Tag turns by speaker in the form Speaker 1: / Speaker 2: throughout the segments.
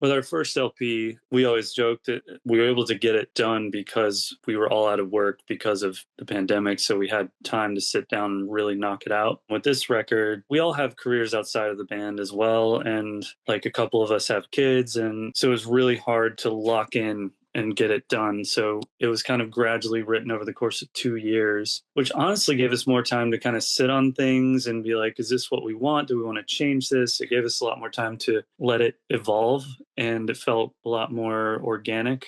Speaker 1: With our first LP, we always joked that we were able to get it done because we were all out of work because of the pandemic. So we had time to sit down and really knock it out. With this record, we all have careers outside of the band as well. And like a couple of us have kids. And so it was really hard to lock in and get it done. So it was kind of gradually written over the course of 2 years, which honestly gave us more time to kind of sit on things and be like, is this what we want? Do we want to change this? It gave us a lot more time to let it evolve, and it felt a lot more organic.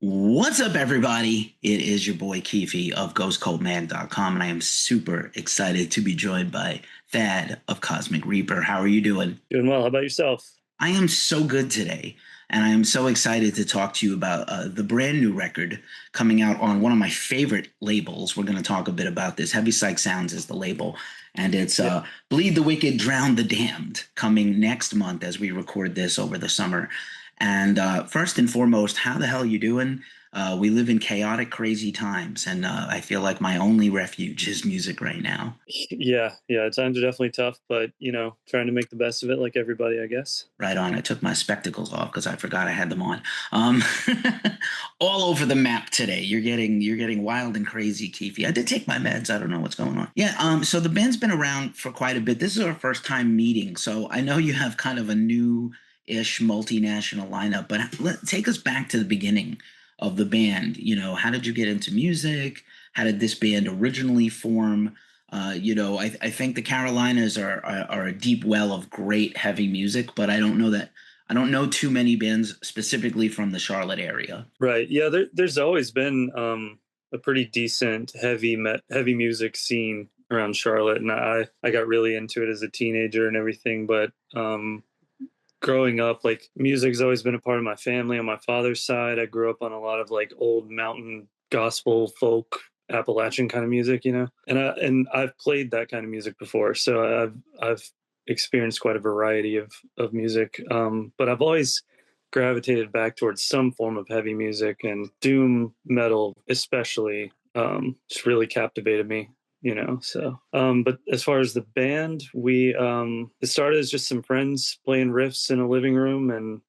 Speaker 2: What's up, everybody? It is your boy Keefy of GhostColdMag.com, and I am super excited to be joined by Thad of Cosmic Reaper. How are you doing?
Speaker 1: Doing well. How about yourself?
Speaker 2: I am so good today, and I am so excited to talk to you about the brand new record coming out on one of my favorite labels. We're going to talk a bit about this. Heavy Psych Sounds is the label, and it's Bleed the Wicked, Drown the Damned, coming next month as we record this over the summer. And first and foremost, how the hell are you doing? We live in chaotic, crazy times, and I feel like my only refuge is music right now.
Speaker 1: Yeah, times are definitely tough, but, trying to make the best of it like everybody, I guess.
Speaker 2: Right on. I took my spectacles off because I forgot I had them on. All over the map today. You're getting wild and crazy, Keefy. I did take my meds. I don't know what's going on. Yeah, so the band's been around for quite a bit. This is our first time meeting, so I know you have kind of a new-ish multinational lineup, but take us back to the beginning of the band. How did you get into music? How did this band originally form? I think the Carolinas are a deep well of great heavy music, but I don't know too many bands specifically from the Charlotte area.
Speaker 1: Right. Yeah. There's always been a pretty decent heavy music scene around Charlotte, and I got really into it as a teenager and everything, but growing up, like, music's always been a part of my family on my father's side. I grew up on a lot of like old mountain gospel, folk, Appalachian kind of music, and I've played that kind of music before, so I've experienced quite a variety of music, but I've always gravitated back towards some form of heavy music, and doom metal especially just really captivated me. But as far as the band, it started as just some friends playing riffs in a living room, and,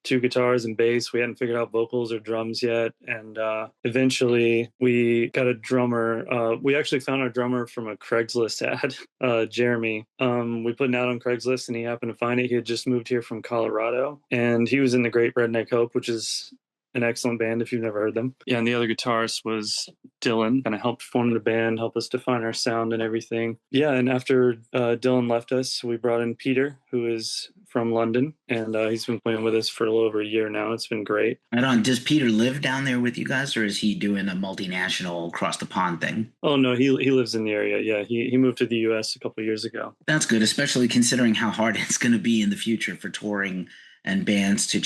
Speaker 1: two guitars and bass. We hadn't figured out vocals or drums yet. And eventually we got a drummer. We actually found our drummer from a Craigslist ad, Jeremy. We put an ad on Craigslist, and he happened to find it. He had just moved here from Colorado, and he was in the Great Redneck Hope, which is an excellent band if you've never heard them. Yeah, and the other guitarist was Dylan, kind of helped form the band, help us define our sound and everything. Yeah, and after Dylan left us, we brought in Peter, who is from London, and he's been playing with us for a little over a year now. It's been great.
Speaker 2: Right on. Does Peter live down there with you guys, or is he doing a multinational across the pond thing?
Speaker 1: Oh, no, he lives in the area. Yeah, he moved to the U.S. a couple of years ago.
Speaker 2: That's good, especially considering how hard it's going to be in the future for touring and bands to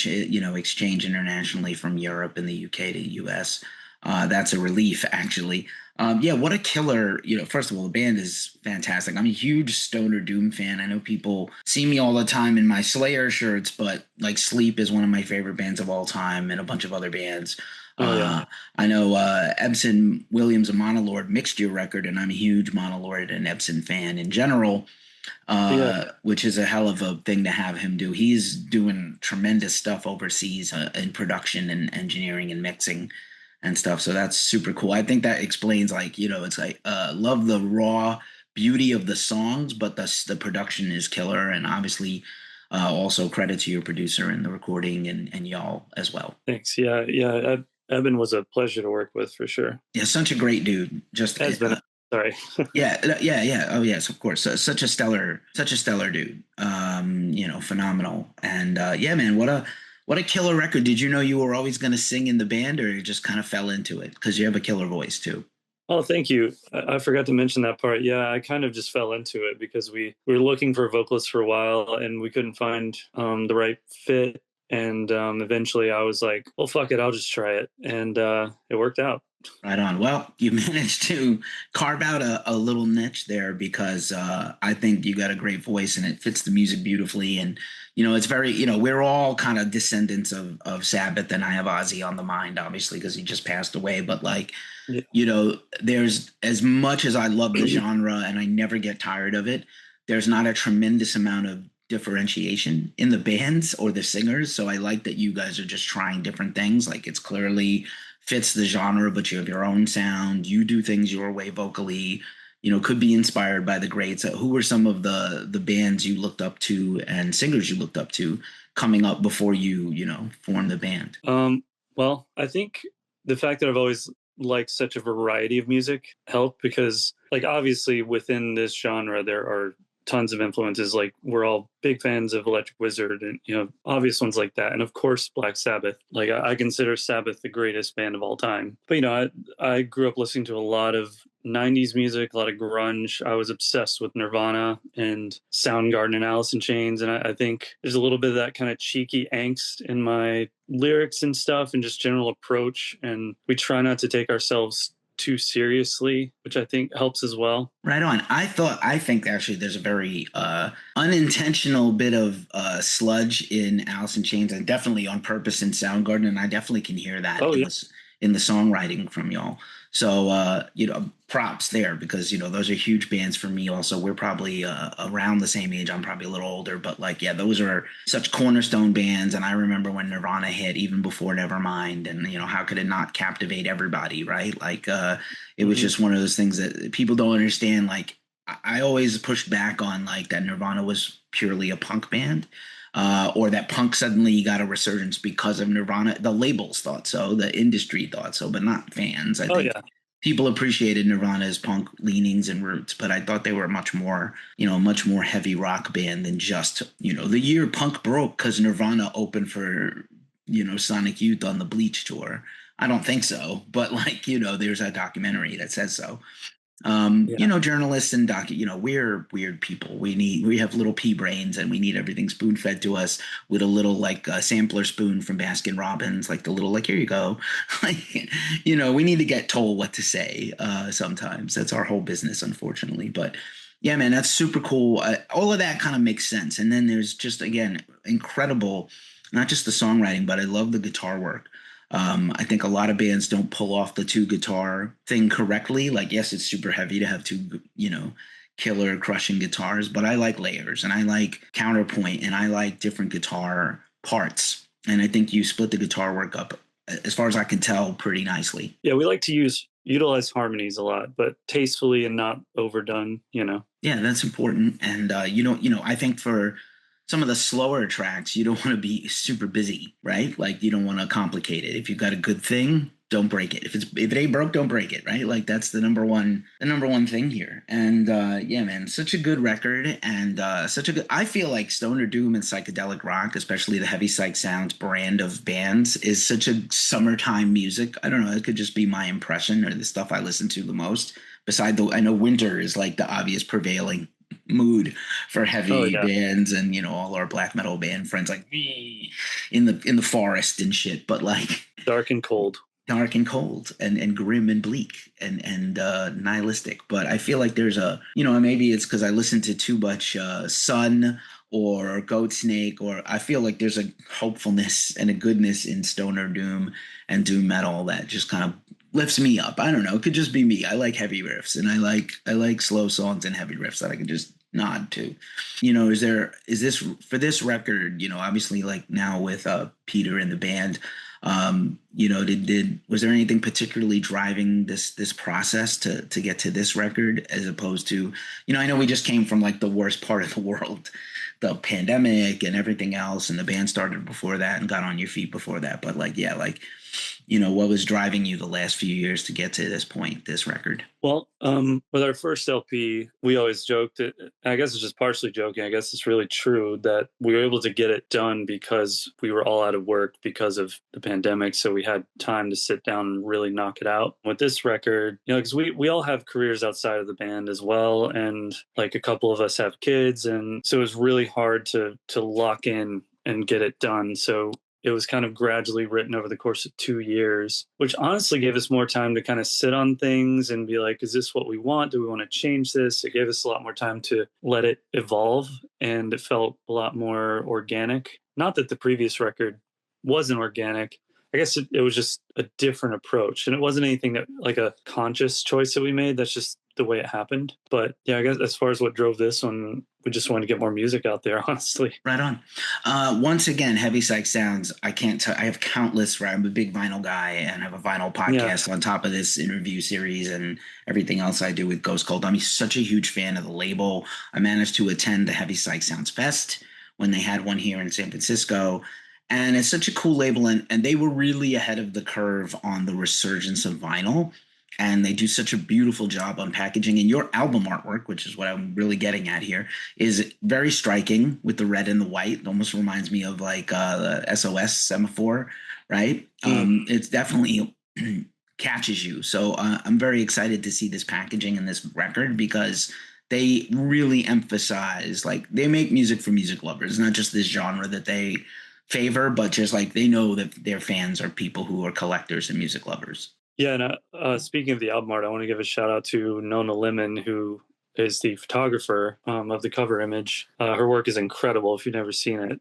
Speaker 2: exchange internationally from Europe and the UK to US. That's a relief, actually. What a killer. First of all, the band is fantastic. I'm a huge Stoner Doom fan. I know people see me all the time in my Slayer shirts, but like Sleep is one of my favorite bands of all time, and a bunch of other bands. I know Ebson Williams of Monolord mixed your record, and I'm a huge Monolord and Ebson fan in general. Which is a hell of a thing to have him do. He's doing tremendous stuff overseas in production and engineering and mixing and stuff. So that's super cool. I think that explains, it's like, love the raw beauty of the songs, but the production is killer. And obviously also credit to your producer in the recording and y'all as well.
Speaker 1: Thanks. Yeah. Eben was a pleasure to work with for sure.
Speaker 2: Yeah. Such a great dude.
Speaker 1: Sorry.
Speaker 2: Yeah. Oh, yes, of course. Such a stellar dude. Phenomenal. And man, what a killer record. Did you know you were always going to sing in the band, or you just kind of fell into it? Because you have a killer voice too.
Speaker 1: Oh, thank you. I forgot to mention that part. Yeah, I kind of just fell into it because we were looking for a vocalist for a while, and we couldn't find the right fit. And eventually I was like, well, fuck it, I'll just try it. And it worked out.
Speaker 2: Right on. Well, you managed to carve out a little niche there because I think you got a great voice and it fits the music beautifully. And, it's very, we're all kind of descendants of Sabbath, and I have Ozzy on the mind, obviously, because he just passed away. But like,
Speaker 1: Yeah.
Speaker 2: there's as much as I love the genre and I never get tired of it, there's not a tremendous amount of differentiation in the bands or the singers. So I like that you guys are just trying different things. Like it's clearly fits the genre, but you have your own sound. You do things your way vocally. Could be inspired by the greats. Who were some of the bands you looked up to and singers you looked up to coming up before you formed the band?
Speaker 1: Well, I think the fact that I've always liked such a variety of music helped because, like, obviously within this genre there are tons of influences. Like, we're all big fans of Electric Wizard and obvious ones like that, and of course Black Sabbath. Like, I consider Sabbath the greatest band of all time. But I grew up listening to a lot of 90s music, a lot of grunge. I was obsessed with Nirvana and Soundgarden and Alice in Chains, and I think there's a little bit of that kind of cheeky angst in my lyrics and stuff and just general approach, and we try not to take ourselves too seriously, which I think helps as well.
Speaker 2: Right on. I think actually there's a very unintentional bit of sludge in Alice in Chains, and definitely on purpose in Soundgarden, and I definitely can hear that
Speaker 1: Oh yeah.
Speaker 2: In the songwriting from y'all. So props there, because those are huge bands for me. Also, we're probably around the same age. I'm probably a little older, but like, yeah, those are such cornerstone bands. And I remember when Nirvana hit, even before Nevermind, and how could it not captivate everybody, right? Like it was just one of those things that people don't understand. Like, I always pushed back on like that Nirvana was purely a punk band. Or that punk suddenly got a resurgence because of Nirvana. The labels thought so, the industry thought so, but not fans. I think
Speaker 1: yeah.
Speaker 2: people appreciated Nirvana's punk leanings and roots, but I thought they were much more heavy rock band than just, the year punk broke because Nirvana opened for, Sonic Youth on the Bleach tour. I don't think so, but like, there's a documentary that says so. Journalists and we're weird people. We have little pea brains, and we need everything spoon fed to us with a little like sampler spoon from Baskin Robbins, like the little, like, here you go. Like, we need to get told what to say. Sometimes that's our whole business, unfortunately. But yeah, man, that's super cool. All of that kind of makes sense. And then there's just, again, incredible, not just the songwriting, but I love the guitar work. I think a lot of bands don't pull off the two guitar thing correctly. Like, yes, it's super heavy to have two, killer crushing guitars, but I like layers and I like counterpoint and I like different guitar parts. And I think you split the guitar work up, as far as I can tell, pretty nicely.
Speaker 1: Yeah, we like to utilize harmonies a lot, but tastefully and not overdone.
Speaker 2: Yeah, that's important. And I think for some of the slower tracks, you don't want to be super busy, right? Like, you don't want to complicate it. If you've got a good thing, don't break it. If it ain't broke, don't break it, right? Like, that's the number one thing here. And yeah, man, such a good record, and I feel like stoner doom and psychedelic rock, especially the Heavy Psych Sounds brand of bands, is such a summertime music. I don't know, it could just be my impression or the stuff I listen to the most. I know winter is like the obvious prevailing mood for heavy bands, and all our black metal band friends like me in the forest and shit, but like
Speaker 1: dark and cold
Speaker 2: and grim and bleak and nihilistic. But I feel like there's a maybe it's because I listen to too much Sun or Goatsnake, or I feel like there's a hopefulness and a goodness in stoner doom and doom metal that just kind of lifts me up. I don't know. It could just be me. I like heavy riffs, and I like slow songs and heavy riffs that I can just nod to. Is this for this record, obviously, like now with Peter in the band, was there anything particularly driving this process to get to this record, as opposed to, I know we just came from like the worst part of the world, the pandemic and everything else, and the band started before that and got on your feet before that, but like, yeah, like, what was driving you the last few years to get to this point, this record?
Speaker 1: Well, with our first LP, we always joked that, I guess it's just partially joking, I guess it's really true, that we were able to get it done because we were all out of work because of the pandemic. So we had time to sit down and really knock it out. With this record, because we all have careers outside of the band as well. And like a couple of us have kids. And so it was really hard to lock in and get it done. So it was kind of gradually written over the course of 2 years, which honestly gave us more time to kind of sit on things and be like, is this what we want? Do we want to change this? It gave us a lot more time to let it evolve, and it felt a lot more organic. Not that the previous record wasn't organic. I guess it was just a different approach, and it wasn't anything that like a conscious choice that we made. That's just the way it happened. But yeah, I guess as far as what drove this one, we just wanted to get more music out there, honestly.
Speaker 2: Right on. Once again, Heavy Psych Sounds. I can't tell. I have countless. I'm a big vinyl guy, and I have a vinyl podcast on top of this interview series and everything else I do with Ghost Cold. I'm such a huge fan of the label. I managed to attend the Heavy Psych Sounds Fest when they had one here in San Francisco. And it's such a cool label, and they were really ahead of the curve on the resurgence of vinyl. And they do such a beautiful job on packaging. And your album artwork, which is what I'm really getting at here, is very striking with the red and the white. It almost reminds me of like the SOS semaphore, right? It's definitely catches you. So I'm very excited to see this packaging in this record, because they really emphasize, like, they make music for music lovers, not just this genre that they favor, but just like they know that their fans are people who are collectors and music lovers.
Speaker 1: Yeah, and speaking of the album art, I want to give a shout out to Nona Lemon, who is the photographer of the cover image. Her work is incredible if you've never seen it.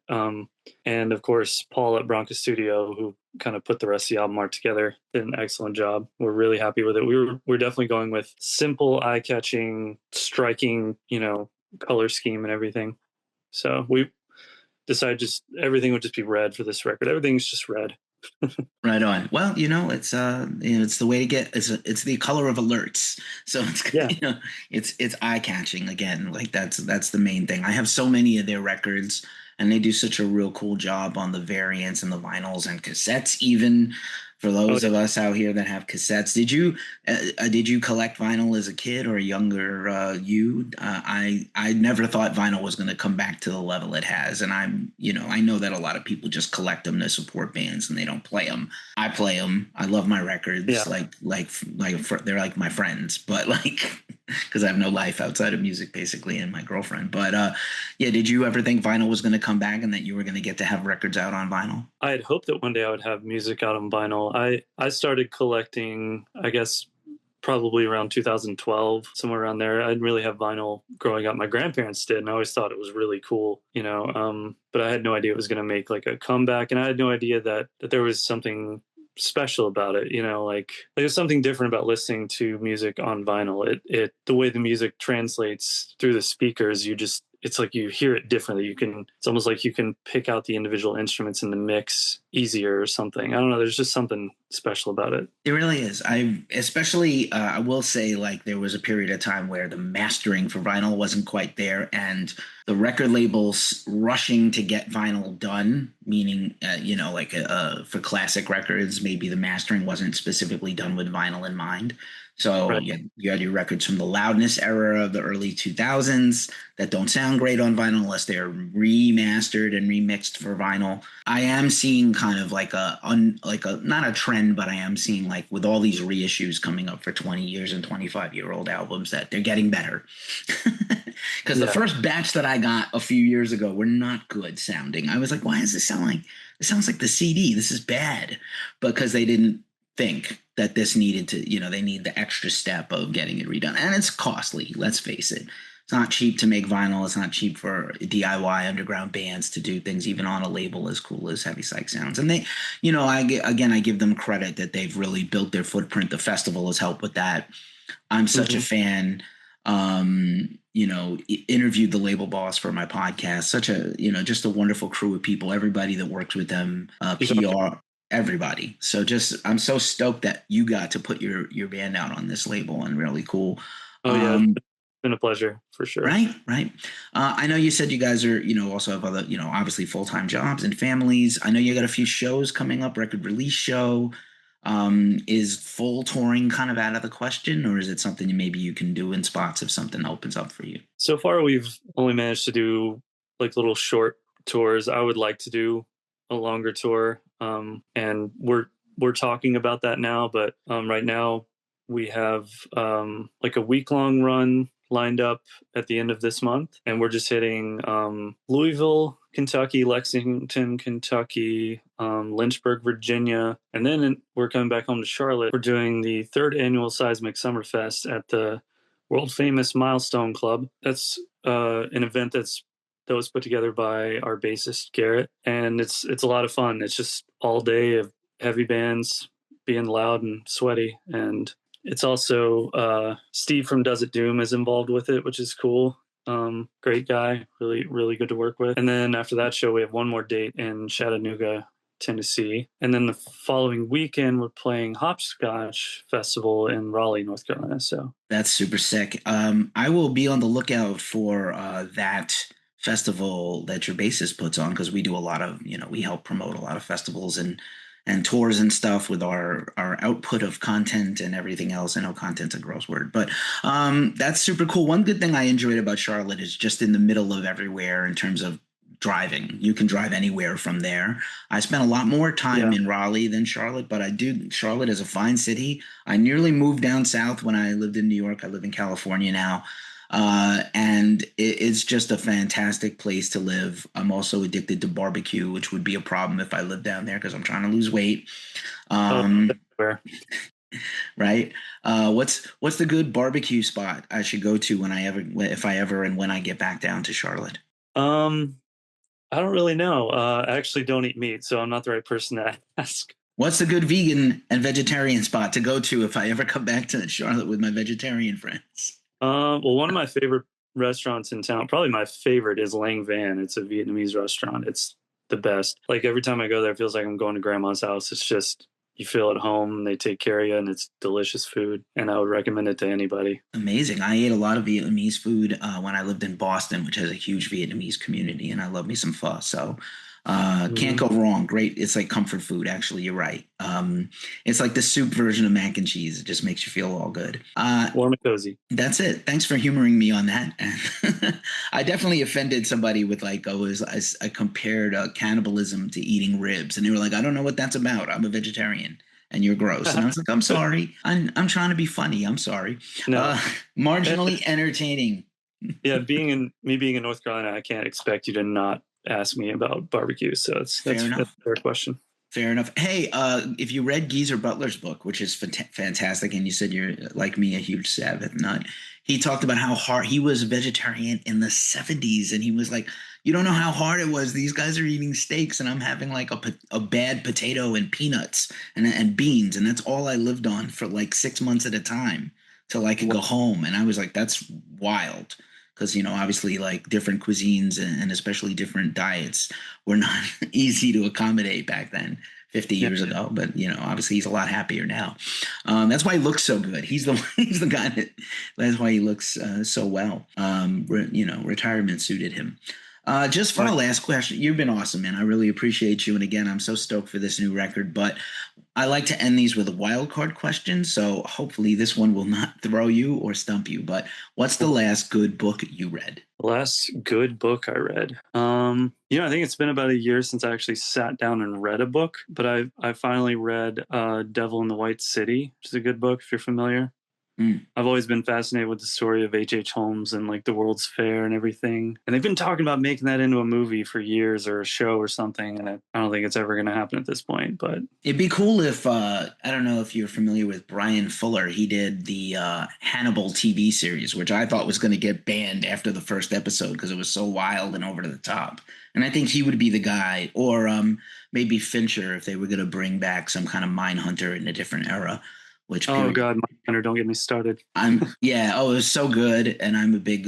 Speaker 1: And of course, Paul at Bronca Studio, who kind of put the rest of the album art together, did an excellent job. We're really happy with it. We're definitely going with simple, eye-catching, striking, color scheme and everything. So we decided just everything would just be red for this record. Everything's just red.
Speaker 2: Right on. Well, it's it's the way to get. It's the color of alerts. So it's eye catching again. Like that's the main thing. I have so many of their records, and they do such a real cool job on the variants and the vinyls and cassettes, even. For those of us out here that have cassettes, did you collect vinyl as a kid or a younger you? I never thought vinyl was going to come back to the level it has, and I know that a lot of people just collect them to support bands and they don't play them. I play them. I love my records.
Speaker 1: Yeah.
Speaker 2: Like they're like my friends, but like because I have no life outside of music basically and my girlfriend. But did you ever think vinyl was going to come back and that you were going to get to have records out on vinyl?
Speaker 1: I had hoped that one day I would have music out on vinyl. I started collecting, I guess, probably around 2012, somewhere around there. I didn't really have vinyl growing up. My grandparents did, and I always thought it was really cool, but I had no idea it was going to make like a comeback, and I had no idea that there was something special about it, like there's something different about listening to music on vinyl. It the way the music translates through the speakers, it's like you hear it differently. It's almost like you can pick out the individual instruments in the mix easier or something. I don't know. There's just something special about it.
Speaker 2: It really is. I will say, like, there was a period of time where the mastering for vinyl wasn't quite there, and the record labels rushing to get vinyl done, meaning, for classic records, maybe the mastering wasn't specifically done with vinyl in mind. So right. You had your records from the loudness era of the early 2000s that don't sound great on vinyl unless they're remastered and remixed for vinyl. I am seeing kind of like not a trend, but I am seeing, like, with all these reissues coming up for 20 years and 25-year-old albums, that they're getting better. Because the first batch that I got a few years ago were not good sounding. I was like, why does this sound like, it sounds like the CD? This is bad. Because they didn't think that this needed to, they need the extra step of getting it redone. And it's costly, let's face it. It's not cheap to make vinyl. It's not cheap for DIY underground bands to do things even on a label as cool as Heavy Psych Sounds. And they, I give them credit that they've really built their footprint. The festival has helped with that. I'm such a fan. Interviewed the label boss for my podcast. Such a, just a wonderful crew of people, everybody that works with them, PR, everybody. So I'm so stoked that you got to put your band out on this label, and really cool.
Speaker 1: Oh yeah. It's been a pleasure for sure.
Speaker 2: Right. I know you said you guys are, also have other, obviously full-time jobs and families. I know you got a few shows coming up, record release show. Is full touring kind of out of the question, or is it something maybe you can do in spots if something opens up for you?
Speaker 1: So far, we've only managed to do like little short tours. I would like to do a longer tour. And we're talking about that now, but right now we have like a week-long run lined up at the end of this month, and we're just hitting Louisville, Kentucky, Lexington, Kentucky, Lynchburg, Virginia, and then we're coming back home to Charlotte. We're doing the 3rd annual Seismic Summerfest at the world famous Milestone Club. That's an event that was put together by our bassist Garrett, and it's a lot of fun. It's just all day of heavy bands being loud and sweaty, and it's also Steve from Does It Doom is involved with it, which is cool. Great guy, really good to work with. And then after that show, we have one more date in Chattanooga, Tennessee, and then the following weekend we're playing Hopscotch Festival in Raleigh, North Carolina. So
Speaker 2: that's super sick. I will be on the lookout for that festival that your bassist puts on, because we do a lot of, we help promote a lot of festivals and tours and stuff with our output of content and everything else. I know content's a gross word, but that's super cool. One good thing I enjoyed about Charlotte is just in the middle of everywhere in terms of driving. You can drive anywhere from there. I spent a lot more time in Raleigh than Charlotte, but Charlotte is a fine city. I nearly moved down south when I lived in New York. I live in California now. And it's just a fantastic place to live. I'm also addicted to barbecue, which would be a problem if I lived down there because I'm trying to lose weight. Right. What's the good barbecue spot I should go to when I get back down to Charlotte?
Speaker 1: I don't really know. I actually don't eat meat, so I'm not the right person to ask.
Speaker 2: What's the good vegan and vegetarian spot to go to if I ever come back to Charlotte with my vegetarian friends?
Speaker 1: Well, one of my favorite restaurants in town, probably my favorite, is Lang Van. It's a Vietnamese restaurant. It's the best. Like every time I go there, it feels like I'm going to grandma's house. It's just, you feel at home, they take care of you, and it's delicious food, and I would recommend it to anybody.
Speaker 2: Amazing. I ate a lot of Vietnamese food when I lived in Boston, which has a huge Vietnamese community, and I love me some pho. So can't go wrong. Great. It's like comfort food, actually. You're right. It's like the soup version of mac and cheese. It just makes you feel all good.
Speaker 1: Warm and cozy.
Speaker 2: That's it. Thanks for humoring me on that. I definitely offended somebody with I compared cannibalism to eating ribs, and they were like, I don't know what that's about. I'm a vegetarian and you're gross. And I was like, I'm sorry. I'm trying to be funny. I'm sorry.
Speaker 1: No.
Speaker 2: Marginally entertaining.
Speaker 1: Yeah. Being in North Carolina, I can't expect you to not ask me about barbecue. So that's a fair question.
Speaker 2: Fair enough. Hey, if you read Geezer Butler's book, which is fantastic, and you said you're, like me, a huge Sabbath nut, he talked about how hard he was a vegetarian in the 70s. And he was like, you don't know how hard it was. These guys are eating steaks and I'm having like a bad potato and peanuts and beans. And that's all I lived on for like 6 months at a time till I could go home. And I was like, that's wild. Because, obviously, like different cuisines and especially different diets were not easy to accommodate back then, 50 years ago. But, obviously he's a lot happier now. That's why he looks so good. He's the guy that's why he looks so well. Retirement suited him. Just for our last question, you've been awesome, man. I really appreciate you. And again, I'm so stoked for this new record, but I like to end these with a wild card question. So hopefully this one will not throw you or stump you, but what's the last good book you read?
Speaker 1: Last good book I read. I think it's been about a year since I actually sat down and read a book, but I finally read Devil in the White City, which is a good book if you're familiar. I've always been fascinated with the story of H.H. Holmes and like the World's Fair and everything. And they've been talking about making that into a movie for years or a show or something. And I don't think it's ever going to happen at this point. But
Speaker 2: it'd be cool if, I don't know if you're familiar with Brian Fuller. He did the Hannibal TV series, which I thought was going to get banned after the first episode because it was so wild and over the top. And I think he would be the guy, or maybe Fincher if they were going to bring back some kind of Mindhunter in a different era.
Speaker 1: Oh God, Mindhunter, don't get me started.
Speaker 2: It was so good, and I'm a big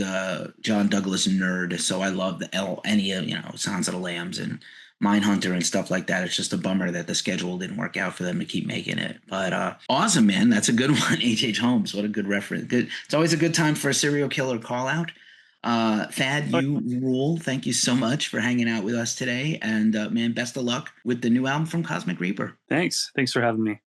Speaker 2: John Douglas nerd, so I love Silence of the Lambs and Mindhunter and stuff like that. It's just a bummer that the schedule didn't work out for them to keep making it. But awesome, man, that's a good one. H.H. Holmes, what a good reference. Good. It's always a good time for a serial killer call out. Thad, you rule. Thank you so much for hanging out with us today, and man, best of luck with the new album from Cosmic Reaper.
Speaker 1: Thanks for having me.